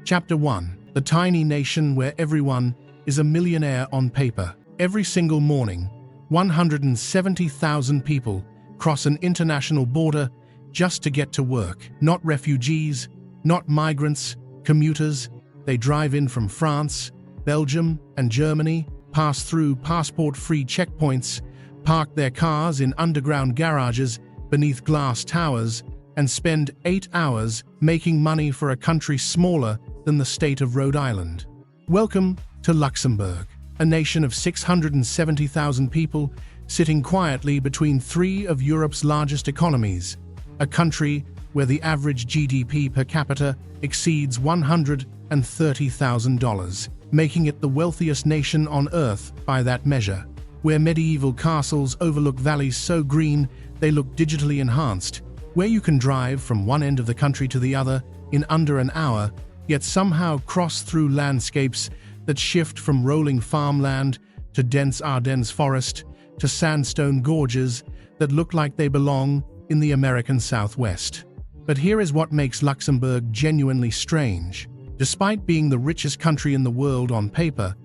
Chapter 1. The tiny nation where everyone is a millionaire on paper. Every single morning, 170,000 people cross an international border just to get to work. Not refugees, not migrants, commuters. They drive in from France, Belgium, and Germany, pass through passport-free checkpoints, park their cars in underground garages beneath glass towers, and spend 8 hours making money for a country smaller than the state of Rhode Island. Welcome to Luxembourg, a nation of 670,000 people sitting quietly between three of Europe's largest economies, a country where the average GDP per capita exceeds $130,000, making it the wealthiest nation on earth by that measure, where medieval castles overlook valleys so green they look digitally enhanced, where you can drive from one end of the country to the other in under an hour, yet somehow cross through landscapes that shift from rolling farmland to dense Ardennes forest to sandstone gorges that look like they belong in the American Southwest. But here is what makes Luxembourg genuinely strange. Despite being the richest country in the world on paper,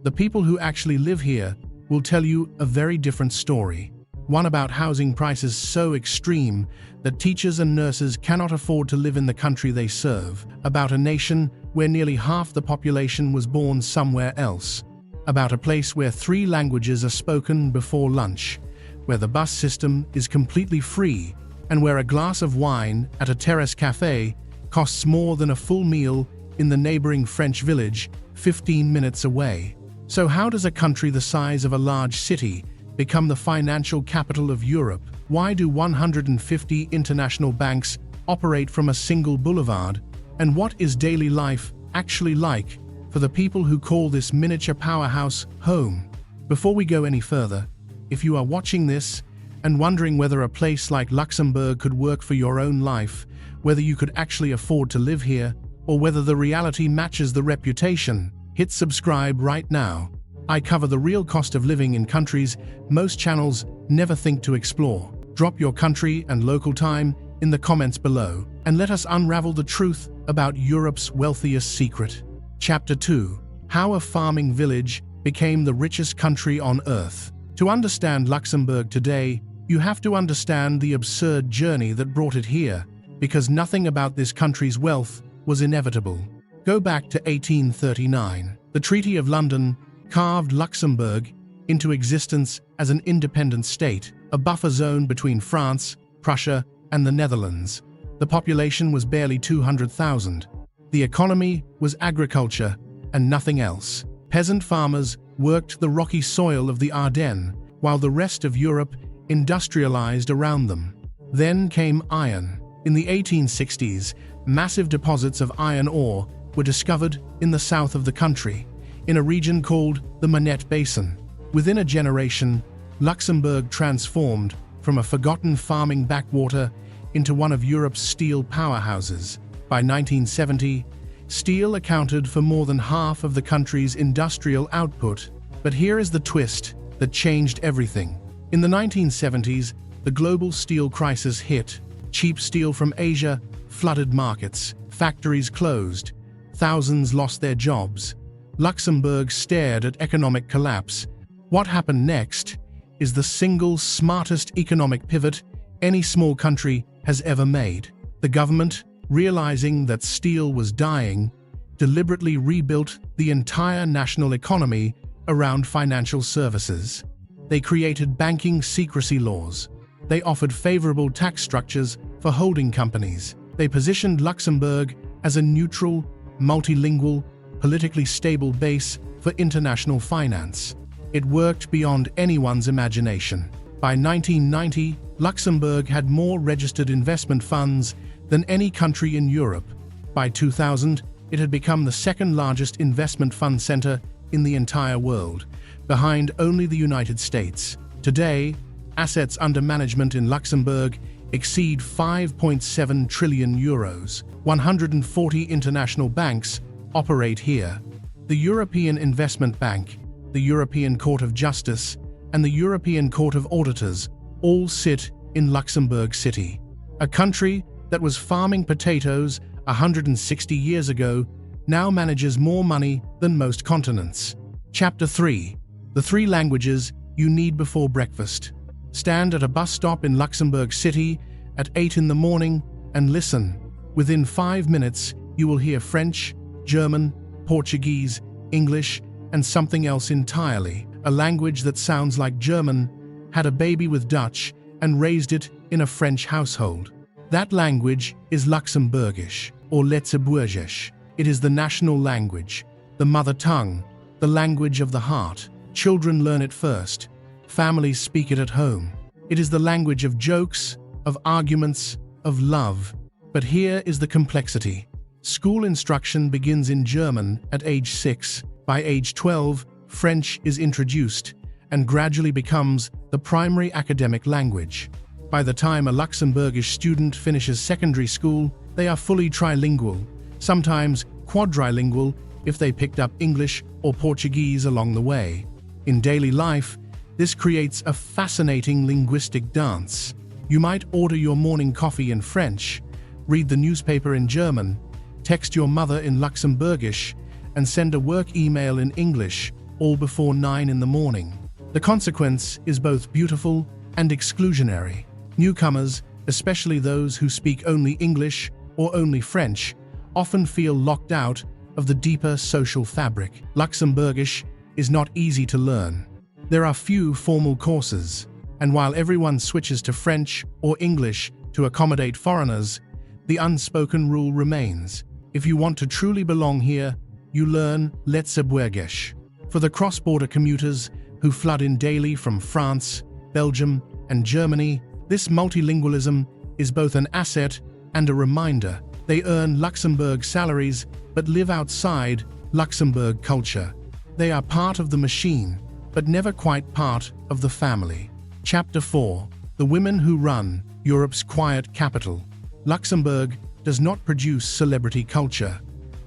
the people who actually live here will tell you a very different story. One about housing prices so extreme that teachers and nurses cannot afford to live in the country they serve. About a nation where nearly half the population was born somewhere else. About a place where 3 languages are spoken before lunch, where the bus system is completely free, and where a glass of wine at a terrace cafe costs more than a full meal in the neighboring French village 15 minutes away. So how does a country the size of a large city become the financial capital of Europe? Why do 150 international banks operate from a single boulevard? And what is daily life actually like for the people who call this miniature powerhouse home? Before we go any further, if you are watching this and wondering whether a place like Luxembourg could work for your own life, whether you could actually afford to live here, or whether the reality matches the reputation, hit subscribe right now. I cover the real cost of living in countries most channels never think to explore. Drop your country and local time in the comments below, and let us unravel the truth about Europe's wealthiest secret. Chapter 2. How a farming village became the richest country on earth. To understand Luxembourg today, you have to understand the absurd journey that brought it here, because nothing about this country's wealth was inevitable. Go back to 1839. The Treaty of London carved Luxembourg into existence as an independent state, a buffer zone between France, Prussia, and the Netherlands. The population was barely 200,000. The economy was agriculture and nothing else. Peasant farmers worked the rocky soil of the Ardennes, while the rest of Europe industrialized around them. Then came iron. In the 1860s, massive deposits of iron ore were discovered in the south of the country, in a region called the Manette Basin. Within a generation, Luxembourg transformed from a forgotten farming backwater into one of Europe's steel powerhouses. By 1970, steel accounted for more than half of the country's industrial output. But here is the twist that changed everything. In the 1970s, the global steel crisis hit. Cheap steel from Asia flooded markets, factories closed, thousands lost their jobs. Luxembourg stared at economic collapse. What happened next is the single smartest economic pivot any small country has ever made. The government, realizing that steel was dying, deliberately rebuilt the entire national economy around financial services. They created banking secrecy laws. They offered favorable tax structures for holding companies. They positioned Luxembourg as a neutral, multilingual, politically stable base for international finance. It worked beyond anyone's imagination. By 1990, Luxembourg had more registered investment funds than any country in Europe. By 2000, it had become the second largest investment fund center in the entire world, behind only the United States. Today, assets under management in Luxembourg exceed 5.7 trillion euros. 140 international banks operate here. The European Investment Bank, the European Court of Justice, and the European Court of Auditors all sit in Luxembourg City. A country that was farming potatoes 160 years ago now manages more money than most continents. Chapter 3. The 3 languages you need before breakfast. Stand at a bus stop in Luxembourg City at 8 in the morning and listen. Within 5 minutes, you will hear French, German, Portuguese, English, and something else entirely. A language that sounds like German, had a baby with Dutch, and raised it in a French household. That language is Luxembourgish, or Luxembourgish. It is the national language, the mother tongue, the language of the heart. Children learn it first. Families speak it at home. It is the language of jokes, of arguments, of love. But here is the complexity. School instruction begins in German at age 6. By age 12, French is introduced and gradually becomes the primary academic language. By the time a Luxembourgish student finishes secondary school, they are fully trilingual, sometimes quadrilingual if they picked up English or Portuguese along the way. In daily life, this creates a fascinating linguistic dance. You might order your morning coffee in French, read the newspaper in German, text your mother in Luxembourgish, and send a work email in English, all before 9 in the morning. The consequence is both beautiful and exclusionary. Newcomers, especially those who speak only English or only French, often feel locked out of the deeper social fabric. Luxembourgish is not easy to learn. There are few formal courses, and while everyone switches to French or English to accommodate foreigners, the unspoken rule remains. If you want to truly belong here, you learn Luxembourgish. For the cross-border commuters who flood in daily from France, Belgium, and Germany, this multilingualism is both an asset and a reminder. They earn Luxembourg salaries but live outside Luxembourg culture. They are part of the machine, but never quite part of the family. Chapter 4. The women who run Europe's quiet capital. Luxembourg does not produce celebrity culture.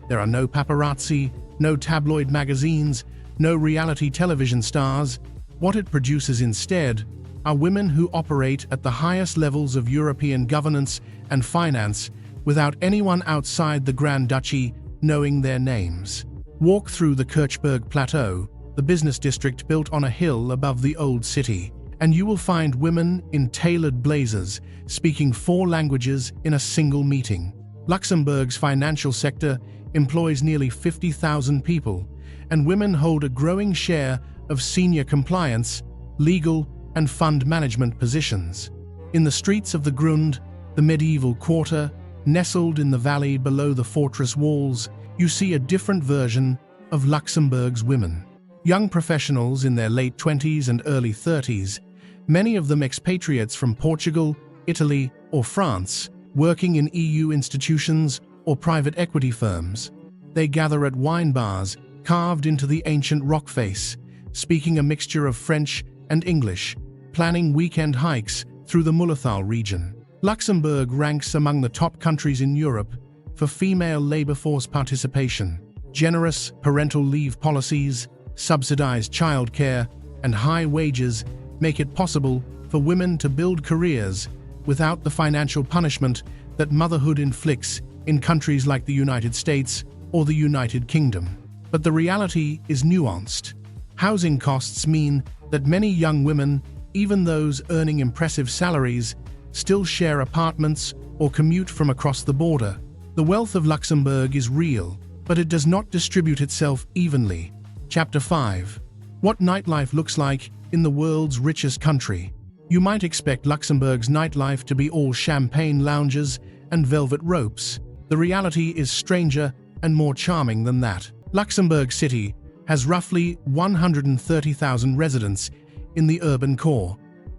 There are no paparazzi, no tabloid magazines, no reality television stars. What it produces instead are women who operate at the highest levels of European governance and finance without anyone outside the Grand Duchy knowing their names. Walk through the Kirchberg Plateau, the business district built on a hill above the old city, and you will find women in tailored blazers speaking 4 languages in a single meeting. Luxembourg's financial sector employs nearly 50,000 people, and women hold a growing share of senior compliance, legal, and fund management positions. In the streets of the Grund, the medieval quarter, nestled in the valley below the fortress walls, you see a different version of Luxembourg's women. Young professionals in their late 20s and early 30s, many of them expatriates from Portugal, Italy, or France, working in EU institutions or private equity firms. They gather at wine bars carved into the ancient rock face, speaking a mixture of French and English, planning weekend hikes through the Mullithal region. Luxembourg ranks among the top countries in Europe for female labor force participation. Generous parental leave policies, subsidized childcare, and high wages make it possible for women to build careers without the financial punishment that motherhood inflicts in countries like the United States or the United Kingdom. But the reality is nuanced. Housing costs mean that many young women, even those earning impressive salaries, still share apartments or commute from across the border. The wealth of Luxembourg is real, but it does not distribute itself evenly. Chapter 5. What nightlife looks like in the world's richest country. You might expect Luxembourg's nightlife to be all champagne lounges and velvet ropes. The reality is stranger and more charming than that. Luxembourg City has roughly 130,000 residents in the urban core.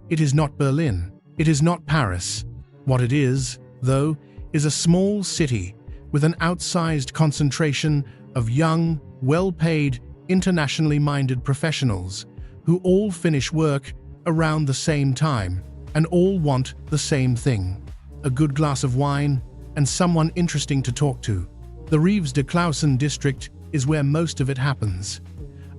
It is not Berlin. It is not Paris. What it is, though, is a small city with an outsized concentration of young, well-paid, internationally minded professionals who all finish work around the same time and all want the same thing: a good glass of wine and someone interesting to talk to. The Rives de Clausen district is where most of it happens.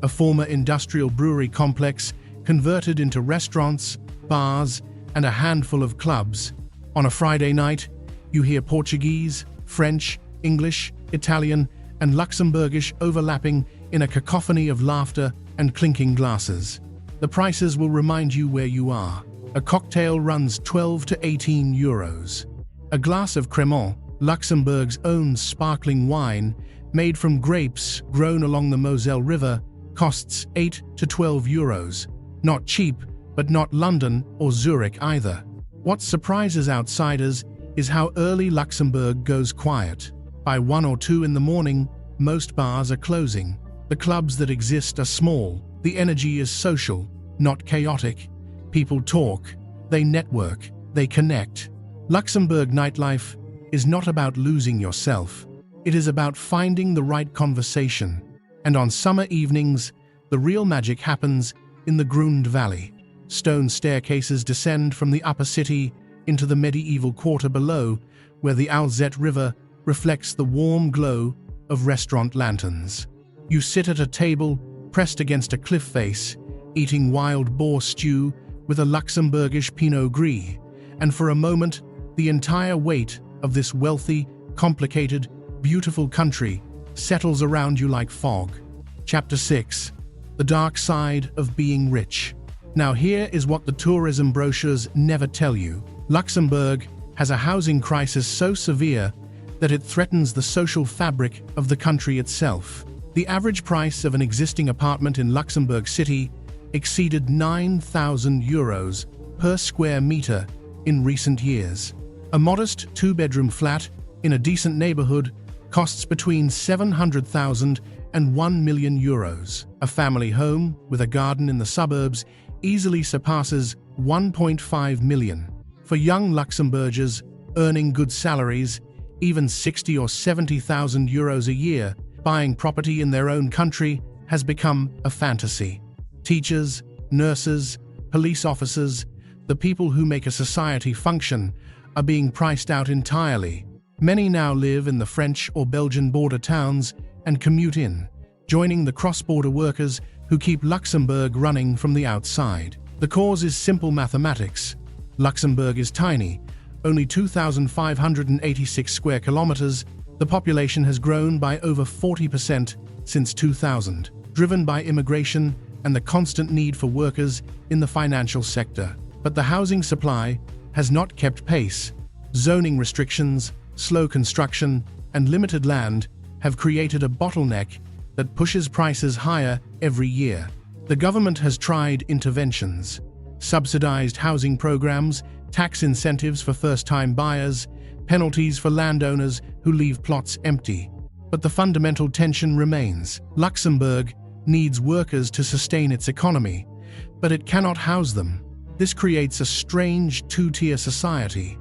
A former industrial brewery complex converted into restaurants, bars, and a handful of clubs. On a Friday night, you hear Portuguese, French, English, Italian, and Luxembourgish overlapping in a cacophony of laughter and clinking glasses. The prices will remind you where you are. A cocktail runs 12 to 18 euros. A glass of Cremant, Luxembourg's own sparkling wine, made from grapes grown along the Moselle River, costs 8 to 12 euros. Not cheap, but not London or Zurich either. What surprises outsiders is how early Luxembourg goes quiet. By 1 or 2 in the morning, most bars are closing. The clubs that exist are small. The energy is social, not chaotic. People talk, they network, they connect. Luxembourg nightlife is not about losing yourself. It is about finding the right conversation. And on summer evenings, the real magic happens in the Grund Valley. Stone staircases descend from the upper city into the medieval quarter below, where the Alzette River reflects the warm glow of restaurant lanterns. You sit at a table pressed against a cliff face, eating wild boar stew with a Luxembourgish Pinot Gris, and for a moment, the entire weight of this wealthy, complicated, beautiful country settles around you like fog. Chapter 6. The Dark Side of Being Rich. Now here is what the tourism brochures never tell you. Luxembourg has a housing crisis so severe that it threatens the social fabric of the country itself. The average price of an existing apartment in Luxembourg City exceeded 9,000 euros per square meter in recent years. A modest two-bedroom flat in a decent neighborhood costs between 700,000 and 1 million euros. A family home with a garden in the suburbs easily surpasses 1.5 million. For young Luxembourgers earning good salaries, even 60 or 70,000 euros a year, buying property in their own country has become a fantasy. Teachers, nurses, police officers, the people who make a society function, are being priced out entirely. Many now live in the French or Belgian border towns and commute in, joining the cross-border workers who keep Luxembourg running from the outside. The cause is simple mathematics. Luxembourg is tiny, only 2,586 square kilometers. The population has grown by over 40% since 2000, driven by immigration and the constant need for workers in the financial sector. But the housing supply has not kept pace. Zoning restrictions, slow construction, and limited land have created a bottleneck that pushes prices higher every year. The government has tried interventions, subsidized housing programs, tax incentives for first-time buyers, penalties for landowners who leave plots empty. But the fundamental tension remains. Luxembourg needs workers to sustain its economy, but it cannot house them. This creates a strange two-tier society.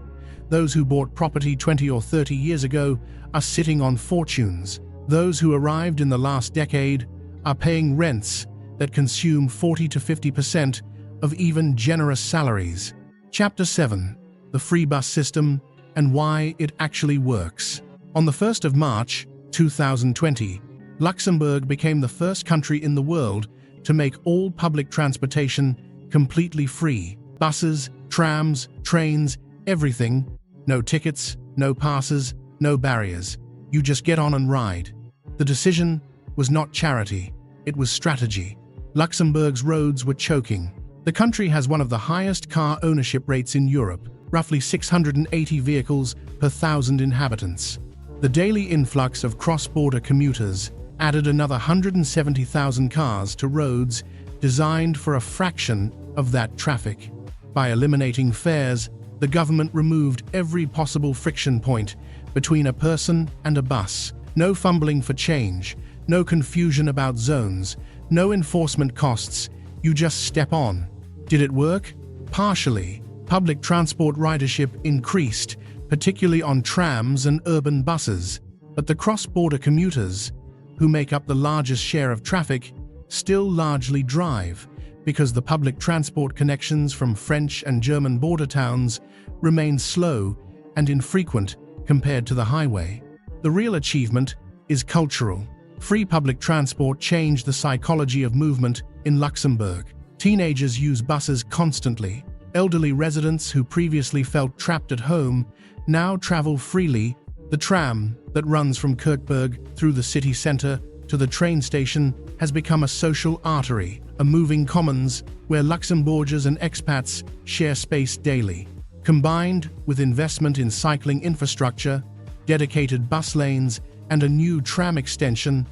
Those who bought property 20 or 30 years ago are sitting on fortunes. Those who arrived in the last decade are paying rents that consume 40 to 50% of even generous salaries. Chapter 7. The free bus system and why it actually works. On the 1st of March, 2020, Luxembourg became the first country in the world to make all public transportation completely free. Buses, trams, trains, everything. No tickets, no passes, no barriers. You just get on and ride. The decision was not charity, it was strategy. Luxembourg's roads were choking. The country has one of the highest car ownership rates in Europe, roughly 680 vehicles per 1,000 inhabitants. The daily influx of cross-border commuters added another 170,000 cars to roads designed for a fraction of that traffic. By eliminating fares, the government removed every possible friction point between a person and a bus. No fumbling for change, no confusion about zones, no enforcement costs. You just step on. Did it work? Partially. Public transport ridership increased, particularly on trams and urban buses. But the cross-border commuters, who make up the largest share of traffic, still largely drive, because the public transport connections from French and German border towns remain slow and infrequent compared to the highway. The real achievement is cultural. Free public transport changed the psychology of movement in Luxembourg. Teenagers use buses constantly. Elderly residents who previously felt trapped at home now travel freely The tram that runs from Kirkberg through the city center to the train station has become a social artery, a moving commons where Luxembourgers and expats share space daily. Combined with investment in cycling infrastructure, dedicated bus lanes, and a new tram extension,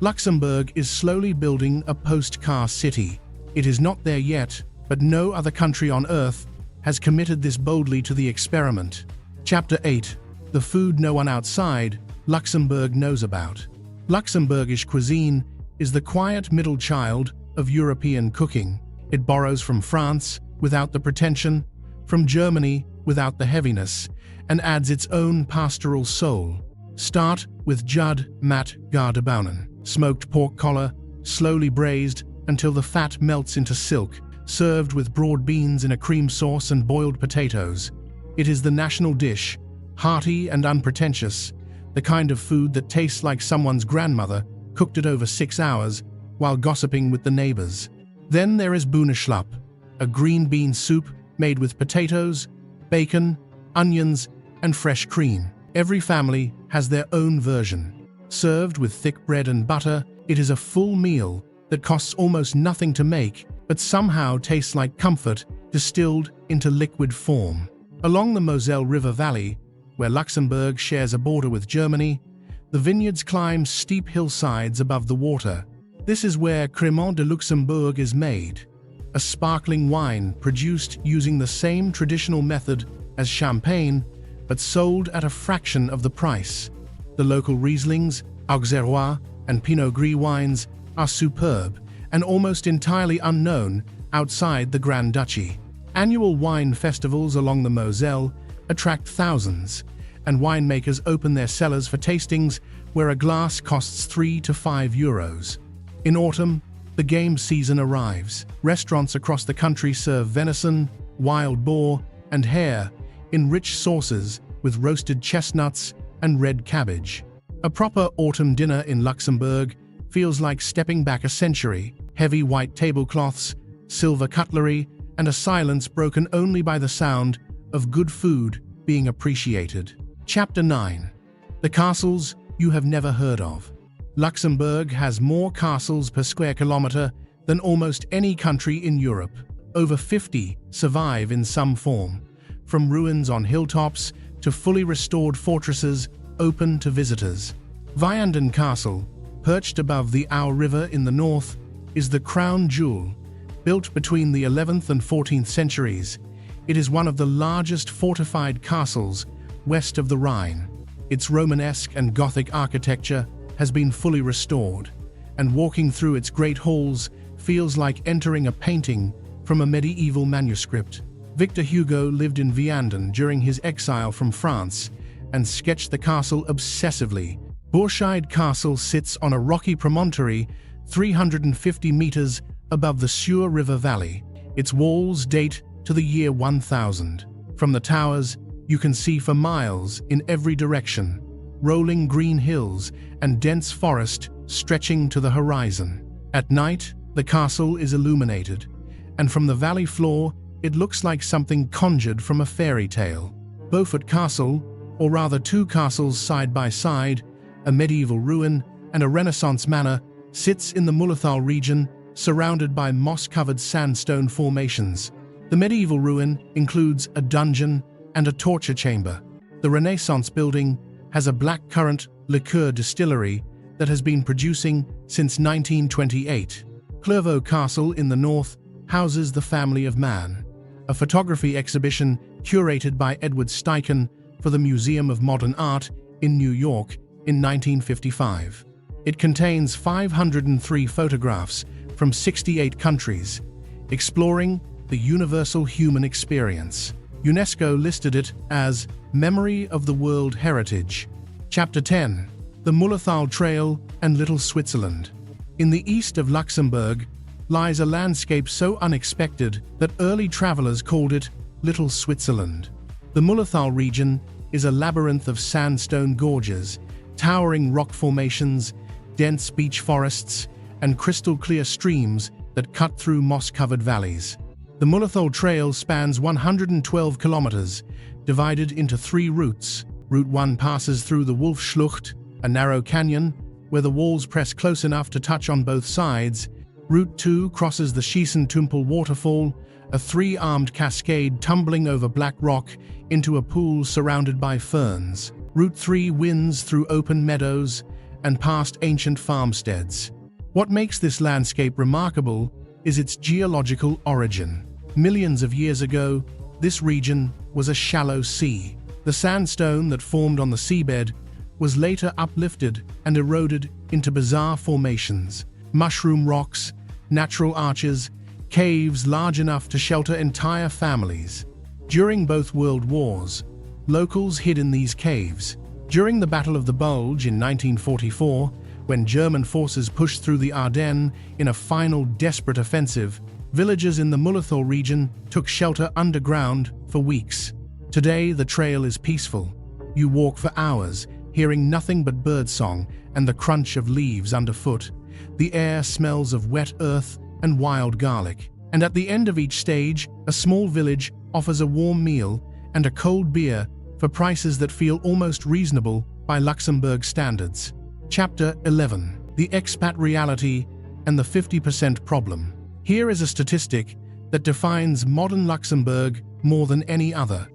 Luxembourg is slowly building a post-car city. It is not there yet, but no other country on Earth has committed this boldly to the experiment. Chapter 8. The food no one outside Luxembourg knows about. Luxembourgish cuisine is the quiet middle child of European cooking. It borrows from France without the pretension, from Germany without the heaviness, and adds its own pastoral soul. Start with Judd Mat Gardebounen, smoked pork collar, slowly braised until the fat melts into silk, served with broad beans in a cream sauce and boiled potatoes. It is the national dish, hearty and unpretentious, the kind of food that tastes like someone's grandmother cooked it over 6 hours while gossiping with the neighbors. Then there is Boeneschlap, a green bean soup made with potatoes, bacon, onions, and fresh cream. Every family has their own version. Served with thick bread and butter, it is a full meal that costs almost nothing to make, but somehow tastes like comfort distilled into liquid form. Along the Moselle River Valley, where Luxembourg shares a border with Germany, the vineyards climb steep hillsides above the water. This is where Crémant de Luxembourg is made, a sparkling wine produced using the same traditional method as champagne, but sold at a fraction of the price. The local Rieslings, Auxerrois, and Pinot Gris wines are superb and almost entirely unknown outside the Grand Duchy. Annual wine festivals along the Moselle attract thousands, and winemakers open their cellars for tastings where a glass costs 3 to 5 euros. In autumn, the game season arrives. Restaurants across the country serve venison, wild boar, and hare in rich sauces with roasted chestnuts and red cabbage. A proper autumn dinner in Luxembourg feels like stepping back a century. Heavy white tablecloths, silver cutlery, and a silence broken only by the sound of good food being appreciated. Chapter 9. The castles you have never heard of. Luxembourg has more castles per square kilometer than almost any country in Europe. Over 50 survive in some form, from ruins on hilltops to fully restored fortresses open to visitors. Vianden Castle, perched above the Au River in the north, is the crown jewel. Built between the 11th and 14th centuries, it is one of the largest fortified castles west of the Rhine. Its Romanesque and Gothic architecture has been fully restored, and walking through its great halls feels like entering a painting from a medieval manuscript. Victor Hugo lived in Vianden during his exile from France and sketched the castle obsessively. Bourscheid Castle sits on a rocky promontory 350 meters above the Sûre River Valley. Its walls date to the year 1000. From the towers, you can see for miles in every direction, rolling green hills and dense forest stretching to the horizon. At night, the castle is illuminated, and from the valley floor, it looks like something conjured from a fairy tale. Beaufort Castle, or rather two castles side by side, a medieval ruin and a Renaissance manor, sits in the Mullithal region, surrounded by moss-covered sandstone formations. The medieval ruin includes a dungeon and a torture chamber. The Renaissance building has a blackcurrant liqueur distillery that has been producing since 1928. Clairvaux Castle in the north houses the family of man, a photography exhibition curated by Edward Steichen for the Museum of Modern Art in New York in 1955. It contains 503 photographs from 68 countries, exploring the universal human experience. UNESCO listed it as Memory of the World Heritage. Chapter 10. The Mullithal Trail and Little Switzerland. In the east of Luxembourg lies a landscape so unexpected that early travelers called it Little Switzerland. The Mullithal region is a labyrinth of sandstone gorges, towering rock formations, dense beech forests, and crystal-clear streams that cut through moss-covered valleys. The Mullithal Trail spans 112 kilometers, divided into 3 routes. Route 1 passes through the Wolfschlucht, a narrow canyon where the walls press close enough to touch on both sides. Route 2 crosses the Schießentumpel waterfall, a three-armed cascade tumbling over black rock into a pool surrounded by ferns. Route 3 winds through open meadows and past ancient farmsteads. What makes this landscape remarkable is its geological origin. Millions of years ago, this region was a shallow sea. The sandstone that formed on the seabed was later uplifted and eroded into bizarre formations: mushroom rocks, natural arches, caves large enough to shelter entire families. During both World Wars, locals hid in these caves. During the Battle of the Bulge in 1944, when German forces pushed through the Ardennes in a final desperate offensive, villagers in the Mühlethal region took shelter underground for weeks. Today, the trail is peaceful. You walk for hours, hearing nothing but birdsong and the crunch of leaves underfoot. The air smells of wet earth and wild garlic. And at the end of each stage, a small village offers a warm meal and a cold beer for prices that feel almost reasonable by Luxembourg standards. Chapter 11: The Expat Reality and the 50% Problem. Here is a statistic that defines modern Luxembourg more than any other.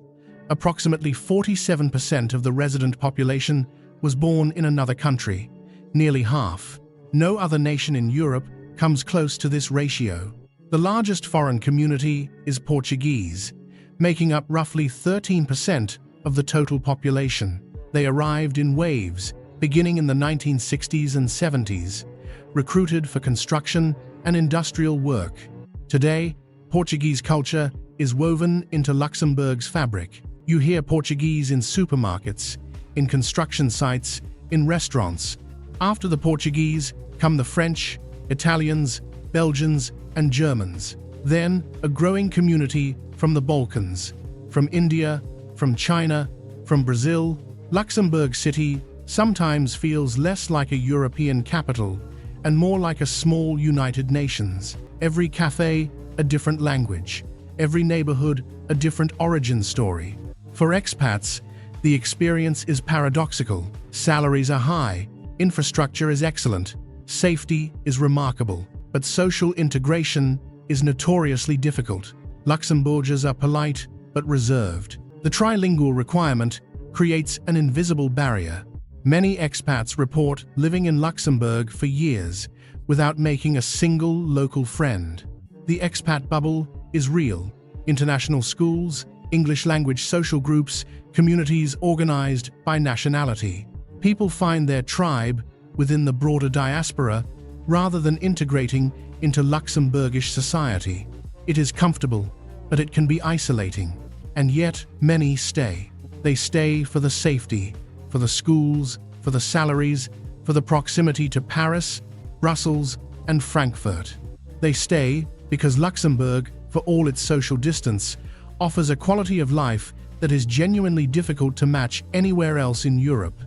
Approximately 47% of the resident population was born in another country, nearly half. No other nation in Europe comes close to this ratio. The largest foreign community is Portuguese, making up roughly 13% of the total population. They arrived in waves, beginning in the 1960s and 70s, recruited for construction and industrial work. Today, Portuguese culture is woven into Luxembourg's fabric. You hear Portuguese in supermarkets, in construction sites, in restaurants. After the Portuguese come the French, Italians, Belgians, and Germans. Then, a growing community from the Balkans, from India, from China, from Brazil. Luxembourg City sometimes feels less like a European capital and more like a small United Nations. Every cafe, a different language. Every neighborhood, a different origin story. For expats, the experience is paradoxical. Salaries are high, infrastructure is excellent, safety is remarkable, but social integration is notoriously difficult. Luxembourgers are polite but reserved. The trilingual requirement creates an invisible barrier. Many expats report living in Luxembourg for years without making a single local friend. The expat bubble is real. International schools, English language social groups, communities organized by nationality. People find their tribe within the broader diaspora rather than integrating into Luxembourgish society. It is comfortable, but it can be isolating. And yet, many stay. They stay for the safety, for the schools, for the salaries, for the proximity to Paris, Brussels, and Frankfurt. They stay because Luxembourg, for all its social distance, offers a quality of life that is genuinely difficult to match anywhere else in Europe.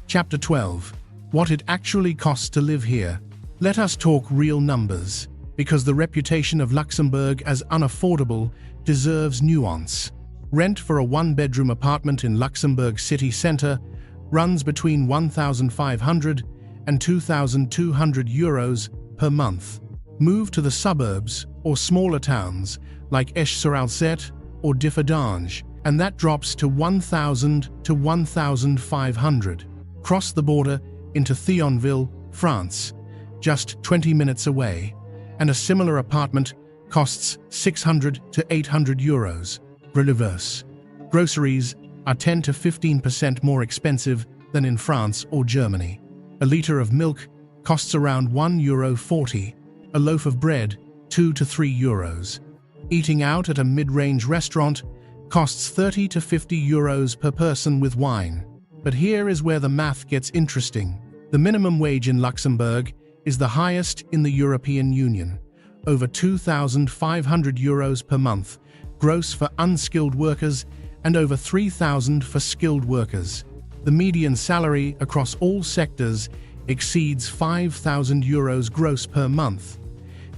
Chapter 12: What it actually costs to live here. Let us talk real numbers, because the reputation of Luxembourg as unaffordable deserves nuance. Rent for a one-bedroom apartment in Luxembourg city center runs between 1,500 and 2,200 euros per month. Move to the suburbs or smaller towns like Esch-sur-Alzette or Differdange, and that drops to 1,000 to 1,500. Cross the border into Thionville, France, just 20 minutes away, and a similar apartment costs 600 to 800 euros. Reverse. Groceries are 10 to 15% more expensive than in France or Germany. A liter of milk costs around €1.40, a loaf of bread 2 to 3 euros. Eating out at a mid-range restaurant costs 30 to 50 euros per person with wine. But here is where the math gets interesting. The minimum wage in Luxembourg is the highest in the European Union, over 2,500 euros per month, gross for unskilled workers, and over 3,000 for skilled workers. The median salary across all sectors exceeds 5,000 euros gross per month.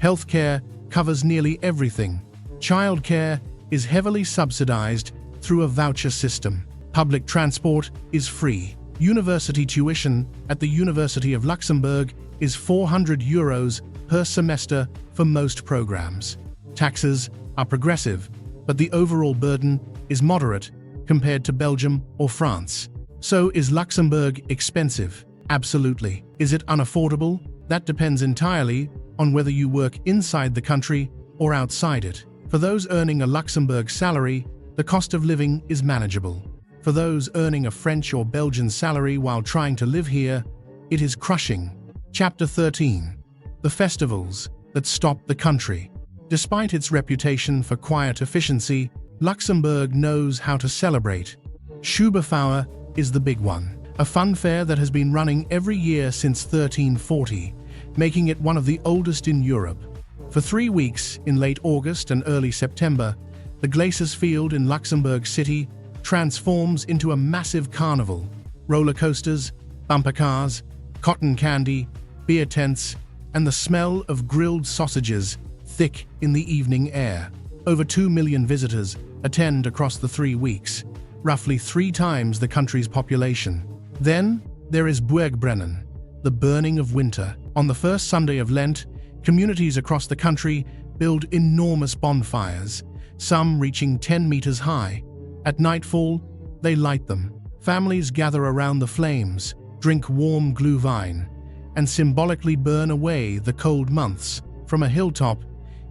Healthcare covers nearly everything. Childcare is heavily subsidized through a voucher system. Public transport is free. University tuition at the University of Luxembourg is €400 per semester for most programs. Taxes are progressive, but the overall burden is moderate compared to Belgium or France. So is Luxembourg expensive? Absolutely. Is it unaffordable? That depends entirely on whether you work inside the country or outside it. For those earning a Luxembourg salary, the cost of living is manageable. For those earning a French or Belgian salary while trying to live here, it is crushing. Chapter 13. The festivals that stop the country. Despite its reputation for quiet efficiency, Luxembourg knows how to celebrate. Schubefeuer is the big one, a fun fair that has been running every year since 1340, making it one of the oldest in Europe. For 3 weeks in late August and early September, the Glacis Field in Luxembourg City transforms into a massive carnival. Roller coasters, bumper cars, cotton candy, beer tents, and the smell of grilled sausages thick in the evening air. Over 2 million visitors attend across the 3 weeks, roughly 3 times the country's population. Then there is Bergbrennen, the burning of winter. On the first Sunday of Lent, communities across the country build enormous bonfires, some reaching 10 meters high. At nightfall, they light them. Families gather around the flames, drink warm glühwein, and symbolically burn away the cold months. From a hilltop,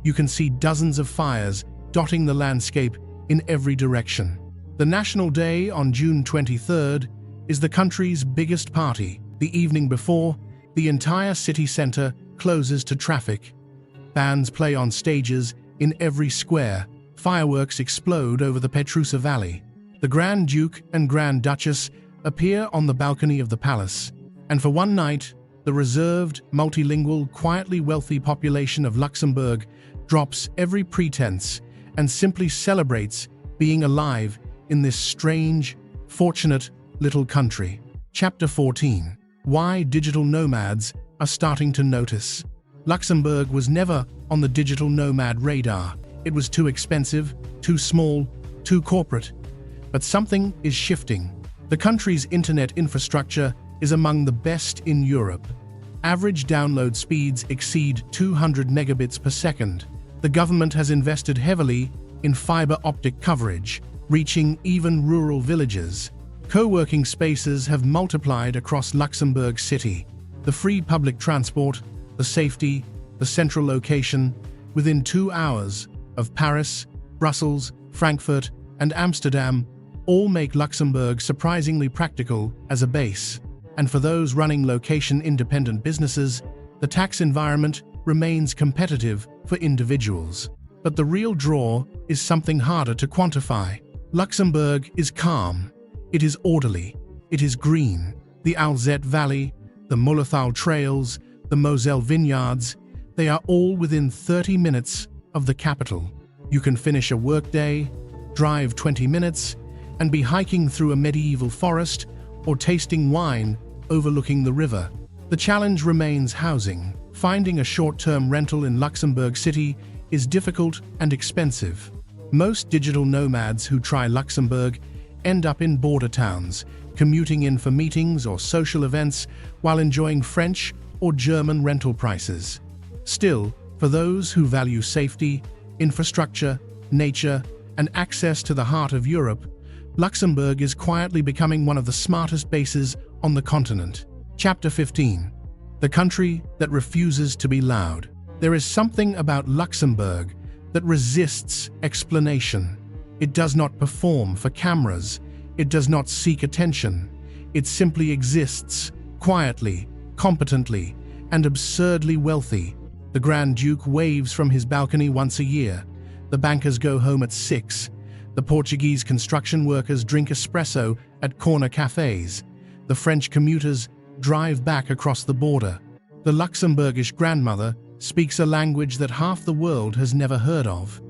you can see dozens of fires dotting the landscape in every direction. The National Day on June 23rd is the country's biggest party. The evening before, the entire city center closes to traffic. Bands play on stages in every square. Fireworks explode over the Petrusa Valley. The Grand Duke and Grand Duchess appear on the balcony of the palace. And for one night, the reserved, multilingual, quietly wealthy population of Luxembourg drops every pretense and simply celebrates being alive in this strange, fortunate little country. Chapter 14. Why digital nomads are starting to notice. Luxembourg was never on the digital nomad radar. It was too expensive, too small, too corporate. But something is shifting. The country's internet infrastructure is among the best in Europe. Average download speeds exceed 200 megabits per second. The government has invested heavily in fiber optic coverage, reaching even rural villages. Co-working spaces have multiplied across Luxembourg City. The free public transport, the safety, the central location, within 2 hours of Paris, Brussels, Frankfurt, and Amsterdam, all make Luxembourg surprisingly practical as a base. And for those running location-independent businesses, the tax environment remains competitive for individuals. But the real draw is something harder to quantify. Luxembourg is calm. It is orderly. It is green. The Alzette Valley, the Mullerthal Trails, the Moselle Vineyards, they are all within 30 minutes of the capital. You can finish a workday, drive 20 minutes, and be hiking through a medieval forest or tasting wine overlooking the river. The challenge remains housing. Finding a short-term rental in Luxembourg City is difficult and expensive. Most digital nomads who try Luxembourg end up in border towns, commuting in for meetings or social events while enjoying French or German rental prices. Still, for those who value safety, infrastructure, nature, and access to the heart of Europe, Luxembourg is quietly becoming one of the smartest bases on the continent. Chapter 15. The country that refuses to be loud. There is something about Luxembourg that resists explanation. It does not perform for cameras. It does not seek attention. It simply exists, quietly, competently, and absurdly wealthy. The Grand Duke waves from his balcony once a year. The bankers go home at 6. The Portuguese construction workers drink espresso at corner cafes. The French commuters drive back across the border. The Luxembourgish grandmother speaks a language that half the world has never heard of.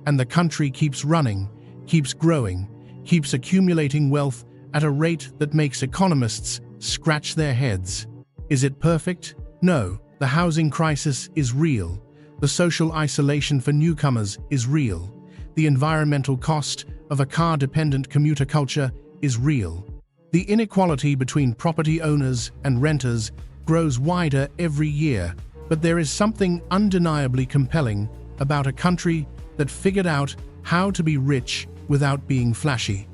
And the country keeps running, keeps growing, keeps accumulating wealth at a rate that makes economists scratch their heads. Is it perfect? No. The housing crisis is real. The social isolation for newcomers is real. The environmental cost of a car-dependent commuter culture is real. The inequality between property owners and renters grows wider every year, but there is something undeniably compelling about a country that figured out how to be rich without being flashy,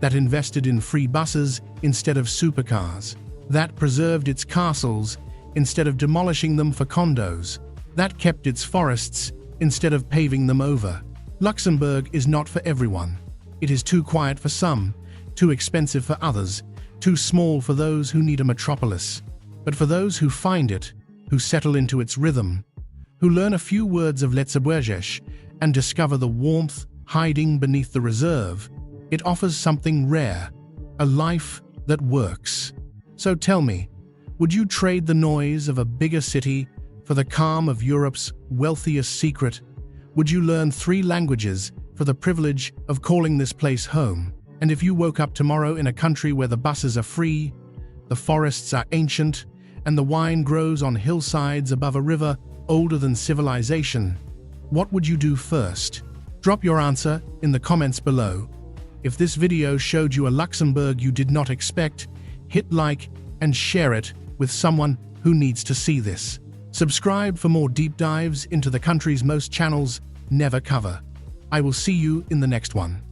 that invested in free buses instead of supercars, that preserved its castles instead of demolishing them for condos, that kept its forests instead of paving them over. Luxembourg is not for everyone. It is too quiet for some, too expensive for others, too small for those who need a metropolis. But for those who find it, who settle into its rhythm, who learn a few words of Luxembourgish and discover the warmth hiding beneath the reserve, it offers something rare, a life that works. So tell me, would you trade the noise of a bigger city for the calm of Europe's wealthiest secret? Would you learn 3 languages for the privilege of calling this place home? And if you woke up tomorrow in a country where the buses are free, the forests are ancient, and the wine grows on hillsides above a river older than civilization, what would you do first? Drop your answer in the comments below. If this video showed you a Luxembourg you did not expect, hit like and share it with someone who needs to see this. Subscribe for more deep dives into the country's most channels never cover. I will see you in the next one.